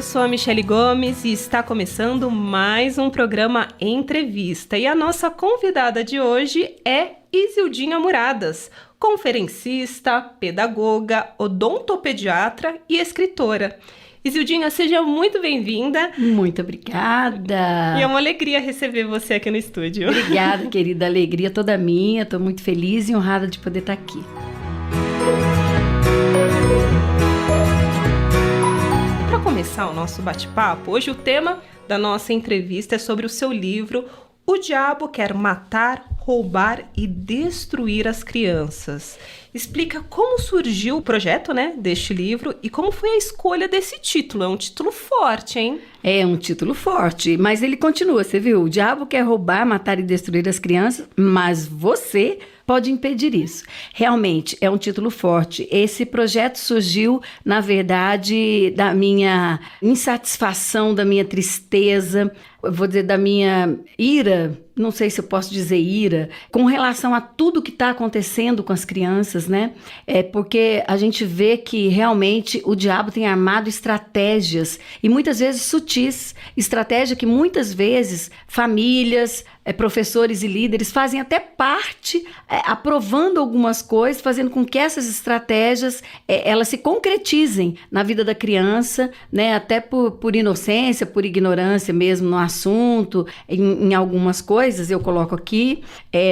eu sou a Michele Gomes e está começando mais um programa Entrevista. E a nossa convidada de hoje é Isildinha Muradas, conferencista, pedagoga, odontopediatra e escritora. Isildinha, seja muito bem-vinda. Muito obrigada. E é uma alegria receber você aqui no estúdio. Obrigada, querida. A alegria toda minha. Estou muito feliz e honrada de poder estar aqui. Para começar o nosso bate-papo, hoje o tema da nossa entrevista é sobre o seu livro O Diabo Quer Matar, Roubar e Destruir as Crianças. Explica como surgiu o projeto, deste livro e como foi a escolha desse título. É um título forte, hein? É um título forte, mas ele continua, você viu? O diabo quer roubar, matar e destruir as crianças, mas você pode impedir isso. Realmente, é um título forte. Esse projeto surgiu, na verdade, da minha insatisfação, da minha tristeza, eu vou dizer, da minha ira, não sei se eu posso dizer ira, com relação a tudo que está acontecendo com as crianças, né? Porque a gente vê que realmente o diabo tem armado estratégias, e muitas vezes sutis, estratégia que muitas vezes famílias, professores e líderes fazem até parte, aprovando algumas coisas, fazendo com que essas estratégias elas se concretizem na vida da criança, né? Até por inocência, por ignorância mesmo no assunto, em algumas coisas eu coloco aqui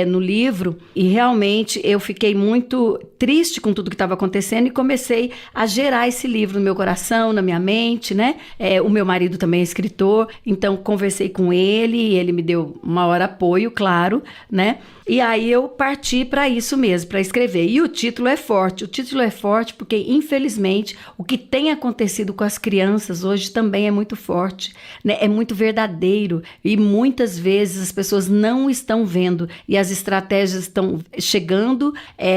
no livro, e realmente eu fiquei muito triste com tudo que estava acontecendo e comecei a gerar esse livro no meu coração, na minha mente, né? O meu marido também é escritor, então conversei com ele e ele me deu uma hora apoio, claro, né? E aí eu parti para isso mesmo, para escrever. E o título é forte. O título é forte porque, infelizmente, o que tem acontecido com as crianças hoje também é muito forte, né? É muito verdadeiro e muitas vezes as pessoas não estão vendo e as estratégias estão chegando,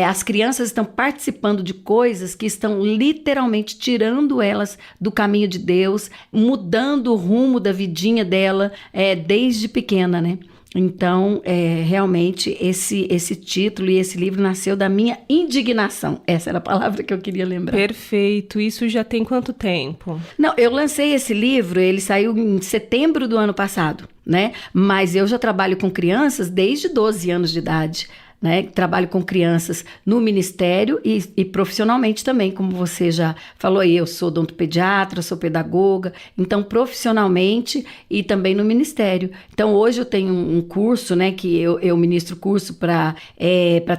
as crianças estão participando de coisas que estão literalmente tirando elas do caminho de Deus, mudando o rumo da vidinha dela desde pequena, né? Então, realmente, esse título e esse livro nasceu da minha indignação. Essa era a palavra que eu queria lembrar. Perfeito. Isso já tem quanto tempo? Não, eu lancei esse livro, ele saiu em setembro do ano passado, né? Mas eu já trabalho com crianças desde 12 anos de idade. Né? Trabalho com crianças no ministério e profissionalmente também, como você já falou aí, eu sou odontopediatra, sou pedagoga, então profissionalmente e também no ministério. Então hoje eu tenho um curso, né, que eu ministro curso para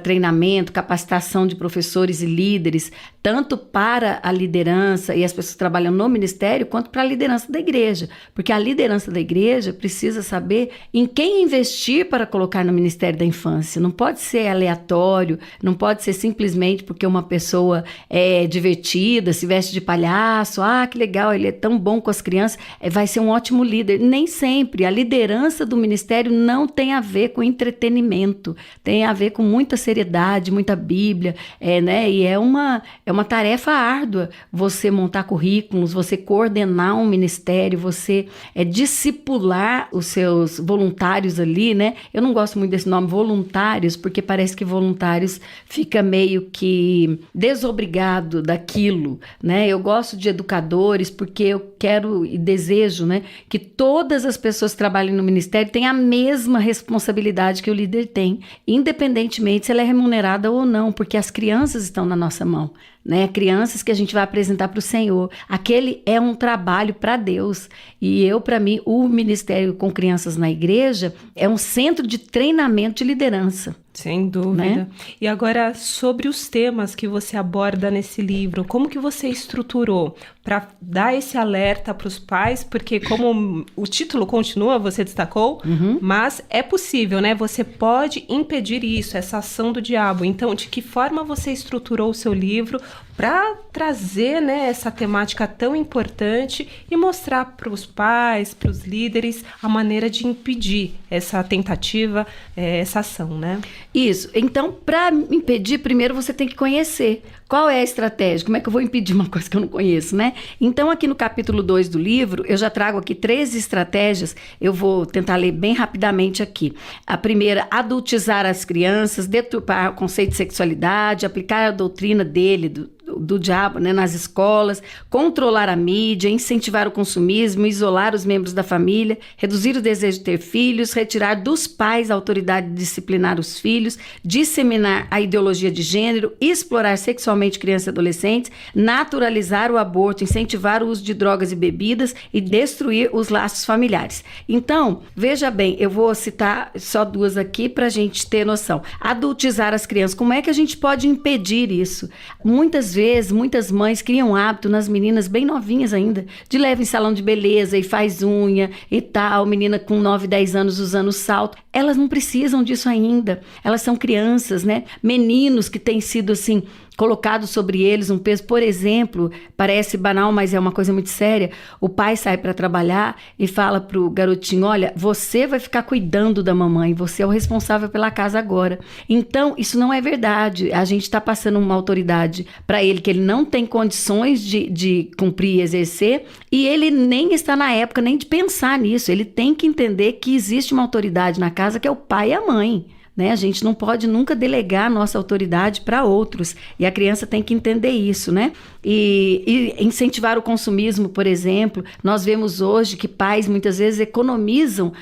treinamento, capacitação de professores e líderes, tanto para a liderança e as pessoas que trabalham no ministério, quanto para a liderança da igreja, porque a liderança da igreja precisa saber em quem investir para colocar no Ministério da Infância. Não pode ser aleatório, não pode ser simplesmente porque uma pessoa é divertida, se veste de palhaço, que legal, ele é tão bom com as crianças, vai ser um ótimo líder. Nem sempre. A liderança do ministério não tem a ver com entretenimento, tem a ver com muita seriedade, muita Bíblia, né? E é uma tarefa árdua você montar currículos, você coordenar um ministério, você discipular os seus voluntários ali, né? Eu não gosto muito desse nome, voluntários, porque parece que voluntários fica meio que desobrigado daquilo, né? Eu gosto de educadores porque eu quero e desejo, né, que todas as pessoas que trabalhem no ministério tenham a mesma responsabilidade que o líder tem, independentemente se ela é remunerada ou não, porque as crianças estão na nossa mão, né? Crianças que a gente vai apresentar para o Senhor. Aquele é um trabalho para Deus. E para mim, o ministério com crianças na igreja é um centro de treinamento de liderança. Sem dúvida. Né? E agora, sobre os temas que você aborda nesse livro, como que você estruturou para dar esse alerta para os pais? Porque como o título continua, você destacou, mas é possível, né? Você pode impedir isso, essa ação do diabo. Então, de que forma você estruturou o seu livro para trazer, né, essa temática tão importante e mostrar para os pais, para os líderes, a maneira de impedir essa tentativa, essa ação, né? Isso. Então, para impedir, primeiro você tem que conhecer qual é a estratégia, como é que eu vou impedir uma coisa que eu não conheço, né? Então, aqui no capítulo 2 do livro, eu já trago aqui 3 estratégias, eu vou tentar ler bem rapidamente aqui. A primeira, adultizar as crianças, deturpar o conceito de sexualidade, aplicar a doutrina dele, do diabo, né, nas escolas, controlar a mídia, incentivar o consumismo, isolar os membros da família, reduzir o desejo de ter filhos, retirar dos pais a autoridade de disciplinar os filhos, disseminar a ideologia de gênero, explorar sexualmente crianças e adolescentes, naturalizar o aborto, incentivar o uso de drogas e bebidas e destruir os laços familiares. Então, veja bem, eu vou citar só 2 aqui para a gente ter noção. Adultizar as crianças, como é que a gente pode impedir isso? Muitas vezes, muitas mães criam hábito nas meninas bem novinhas ainda, de levar em salão de beleza e faz unha e tal, menina com 9, 10 anos usando salto. Elas não precisam disso ainda, elas são crianças, né? Meninos que têm sido assim, colocado sobre eles um peso, por exemplo, parece banal, mas é uma coisa muito séria, o pai sai para trabalhar e fala pro garotinho, olha, você vai ficar cuidando da mamãe, você é o responsável pela casa agora. Então, isso não é verdade, a gente está passando uma autoridade para ele que ele não tem condições de cumprir e exercer, e ele nem está na época nem de pensar nisso, ele tem que entender que existe uma autoridade na casa que é o pai e a mãe. Né? A gente não pode nunca delegar a nossa autoridade para outros, e a criança tem que entender isso, né? E incentivar o consumismo, por exemplo, nós vemos hoje que pais muitas vezes economizam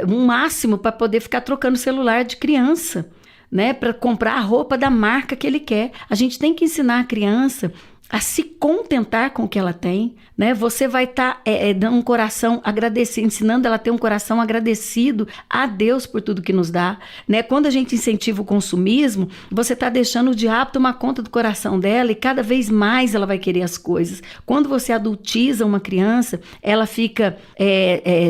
um máximo para poder ficar trocando celular de criança, né? Para comprar a roupa da marca que ele quer. A gente tem que ensinar a criança a se contentar com o que ela tem, né? Você vai estar dando um coração agradecido, ensinando ela a ter um coração agradecido a Deus por tudo que nos dá, né? Quando a gente incentiva o consumismo, você está deixando o diabo tomar conta do coração dela e cada vez mais ela vai querer as coisas. Quando você adultiza uma criança, ela fica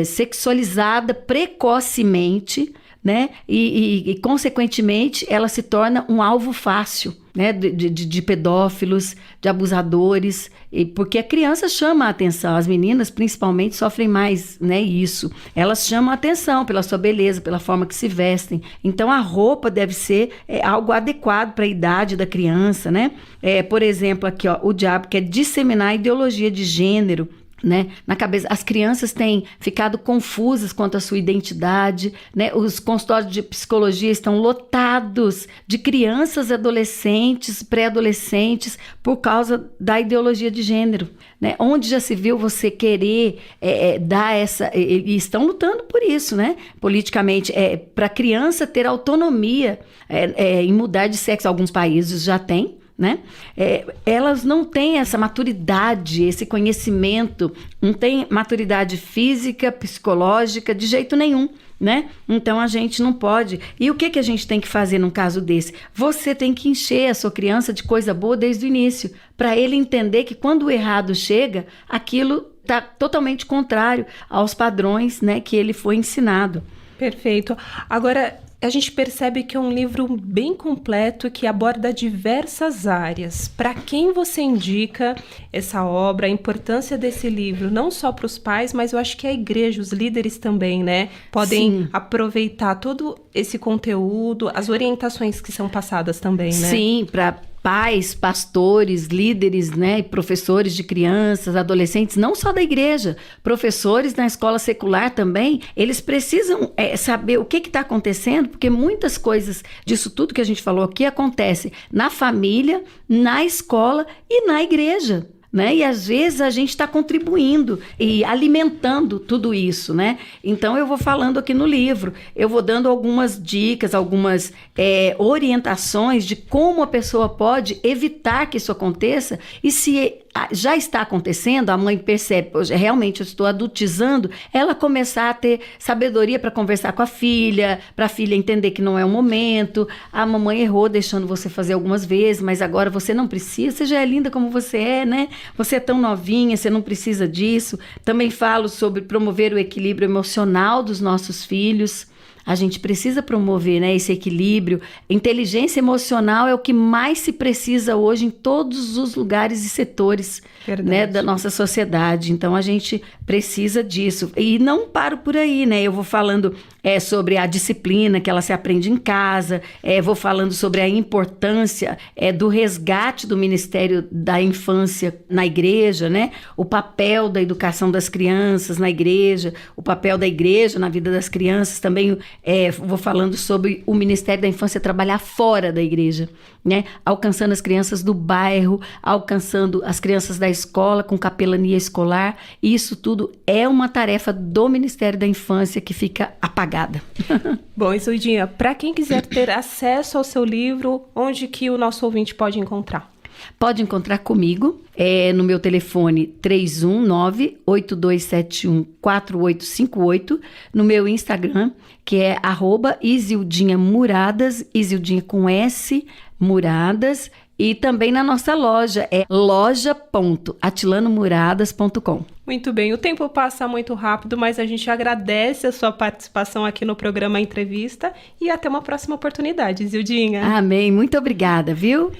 sexualizada precocemente, né? E consequentemente, ela se torna um alvo fácil, né? De pedófilos, de abusadores, porque a criança chama a atenção. As meninas, principalmente, sofrem mais, né, isso. Elas chamam a atenção pela sua beleza, pela forma que se vestem. Então, a roupa deve ser algo adequado para a idade da criança, né? Por exemplo, aqui, ó, o diabo quer disseminar a ideologia de gênero, né? Na cabeça, as crianças têm ficado confusas quanto à sua identidade, né? Os consultórios de psicologia estão lotados de crianças, adolescentes, pré-adolescentes, por causa da ideologia de gênero, né? Onde já se viu você querer dar essa... E estão lutando por isso, né? Politicamente, para a criança ter autonomia em mudar de sexo. Alguns países já têm, né? Elas não têm essa maturidade, esse conhecimento, não têm maturidade física, psicológica, de jeito nenhum, né? Então a gente não pode. E o que a gente tem que fazer num caso desse? Você tem que encher a sua criança de coisa boa desde o início, para ele entender que quando o errado chega, aquilo está totalmente contrário aos padrões, né, que ele foi ensinado. Perfeito. Agora, a gente percebe que é um livro bem completo que aborda diversas áreas. Para quem você indica essa obra, a importância desse livro, não só para os pais, mas eu acho que a igreja, os líderes também, né? Podem aproveitar todo esse conteúdo, as orientações que são passadas também, né? Sim, para pais, pastores, líderes, né, e professores de crianças, adolescentes, não só da igreja, professores na escola secular também, eles precisam saber o que está acontecendo, porque muitas coisas disso tudo que a gente falou aqui acontece na família, na escola e na igreja, né? E às vezes a gente está contribuindo e alimentando tudo isso, né? Então eu vou falando aqui no livro, eu vou dando algumas dicas, algumas orientações de como a pessoa pode evitar que isso aconteça, e se já está acontecendo, a mãe percebe, realmente eu estou adultizando, ela começar a ter sabedoria para conversar com a filha, para a filha entender que não é o momento, a mamãe errou deixando você fazer algumas vezes, mas agora você não precisa, você já é linda como você é, né? Você é tão novinha, você não precisa disso. Também falo sobre promover o equilíbrio emocional dos nossos filhos. A gente precisa promover, né, esse equilíbrio. Inteligência emocional é o que mais se precisa hoje em todos os lugares e setores, né, da nossa sociedade. Então, a gente precisa disso. E não paro por aí, né? Eu vou falando sobre a disciplina que ela se aprende em casa, vou falando sobre a importância do resgate do Ministério da Infância na igreja, né? O papel da educação das crianças na igreja, o papel da igreja na vida das crianças, também vou falando sobre o Ministério da Infância trabalhar fora da igreja, né? Alcançando as crianças do bairro, alcançando as crianças da escola com capelania escolar. E isso tudo é uma tarefa do Ministério da Infância que fica apagada. Bom, Isoldinha, para quem quiser ter acesso ao seu livro, onde que o nosso ouvinte pode encontrar? Pode encontrar comigo no meu telefone 319-8271-4858, no meu Instagram, que é @isildinhamuradas, Isildinha com S, Muradas, e também na nossa loja, é loja.atilanomuradas.com. Muito bem, o tempo passa muito rápido, mas a gente agradece a sua participação aqui no programa Entrevista e até uma próxima oportunidade, Isildinha. Amém, muito obrigada, viu?